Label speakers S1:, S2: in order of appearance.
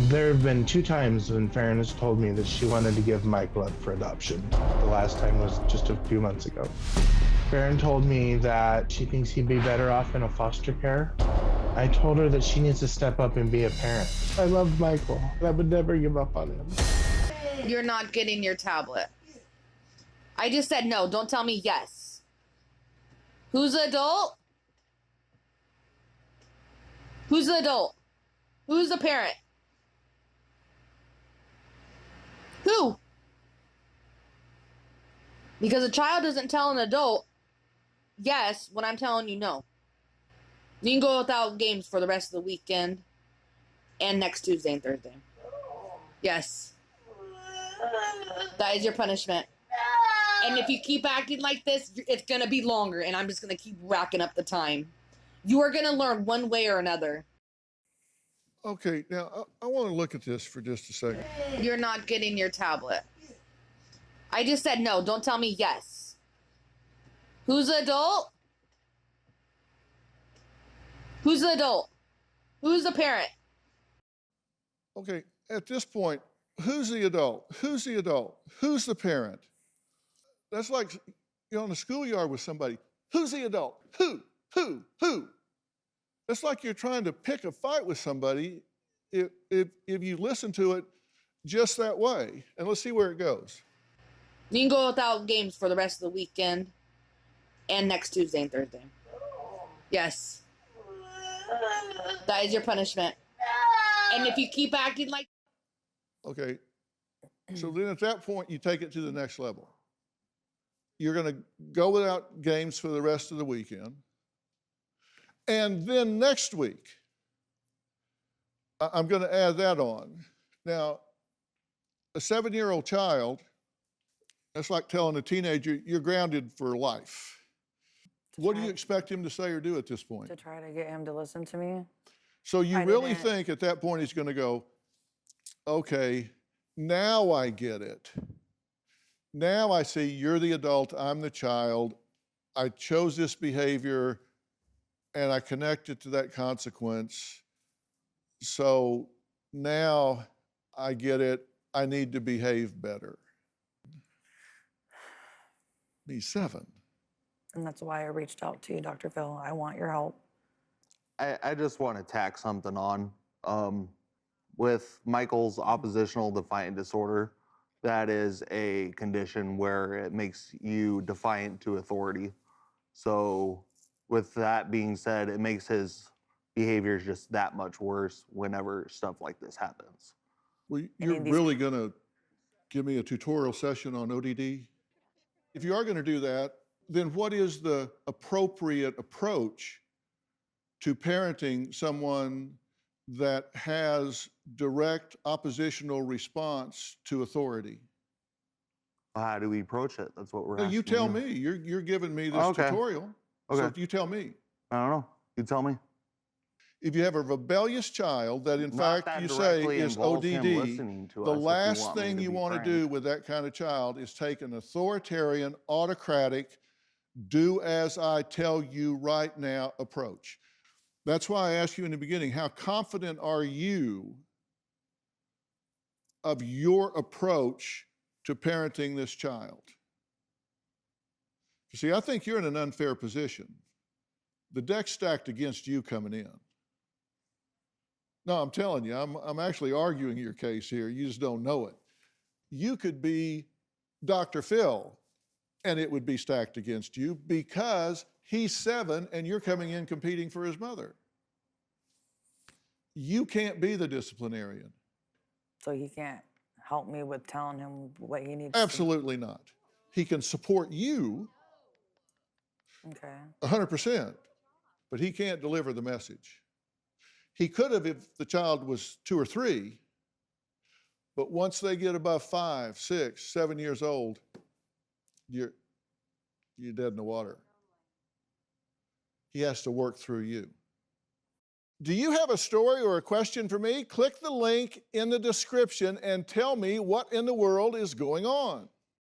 S1: There have been 2 times when Faren has told me that she wanted to give Michael up for adoption. The last time was just a few months ago. Faren told me that she thinks he'd be better off in a foster care. I told her that she needs to step up and be a parent. I love Michael. I would never give up on him.
S2: You're not getting your tablet. I just said no. Don't tell me yes. Who's the adult? Who's the adult? Who's the parent? Who? Because a child doesn't tell an adult yes when I'm telling you no. You can go without games for the rest of the weekend and next Tuesday and Thursday. Yes. That is your punishment. And if you keep acting like this, it's going to be longer, and I'm just going to keep racking up the time. You are going to learn one way or another.
S3: Okay, now I want to look at this for just a second.
S2: You're not getting your tablet. I just said no. Don't tell me yes. Who's the adult? Who's the adult? Who's the parent?
S3: Okay, at this point, who's the adult? Who's the adult? Who's the parent? That's like you're on the schoolyard with somebody. Who's the adult? Who? It's like you're trying to pick a fight with somebody if you listen to it just that way. And let's see where it goes.
S2: You can go without games for the rest of the weekend and next Tuesday and Thursday. Yes. That is your punishment. And if you keep acting like...
S3: Okay, so then at that point, you take it to the next level. You're going to go without games for the rest of the weekend. And then next week, I'm going to add that on. Now, a 7-year-old child, that's like telling a teenager, you're grounded for life. What do you expect him to say or do at this point?
S4: To try to get him to listen to me.
S3: So you really think at that point he's going to go, okay, now I get it. Now I see you're the adult, I'm the child. I chose this behavior and I connected to that consequence. So now I get it. I need to behave better. He's 7.
S4: And that's why I reached out to you, Dr. Phil. I want your help.
S5: I just want to tack something on. With Michael's oppositional defiant disorder, that is a condition where it makes you defiant to authority. So with that being said, it makes his behaviors just that much worse whenever stuff like this happens.
S3: Well, you're really going to give me a tutorial session on ODD? If you are going to do that, then what is the appropriate approach to parenting someone that has direct oppositional response to authority?
S5: How do we approach it? That's what we're asking.
S3: You tell me. You're giving me this tutorial.
S5: Okay.
S3: So you tell me.
S5: I don't know. You tell me.
S3: If you have a rebellious child that in fact you say is ODD, the last thing you want to do with that kind of child is take an authoritarian, autocratic, do as I tell you right now approach. That's why I asked you in the beginning, how confident are you of your approach to parenting this child? You see, I think you're in an unfair position. The deck's stacked against you coming in. No, I'm telling you, I'm actually arguing your case here. You just don't know it. You could be Dr. Phil, and it would be stacked against you because he's 7 and you're coming in competing for his mother. You can't be the disciplinarian.
S4: So he can't help me with telling him what he needs
S3: Absolutely not. He can support you 100%, but he can't deliver the message. He could have if the child was 2 or 3, but once they get above 5, 6, 7 years old, you're dead in the water. He has to work through you. Do you have a story or a question for me? Click the link in the description and tell me what in the world is going on.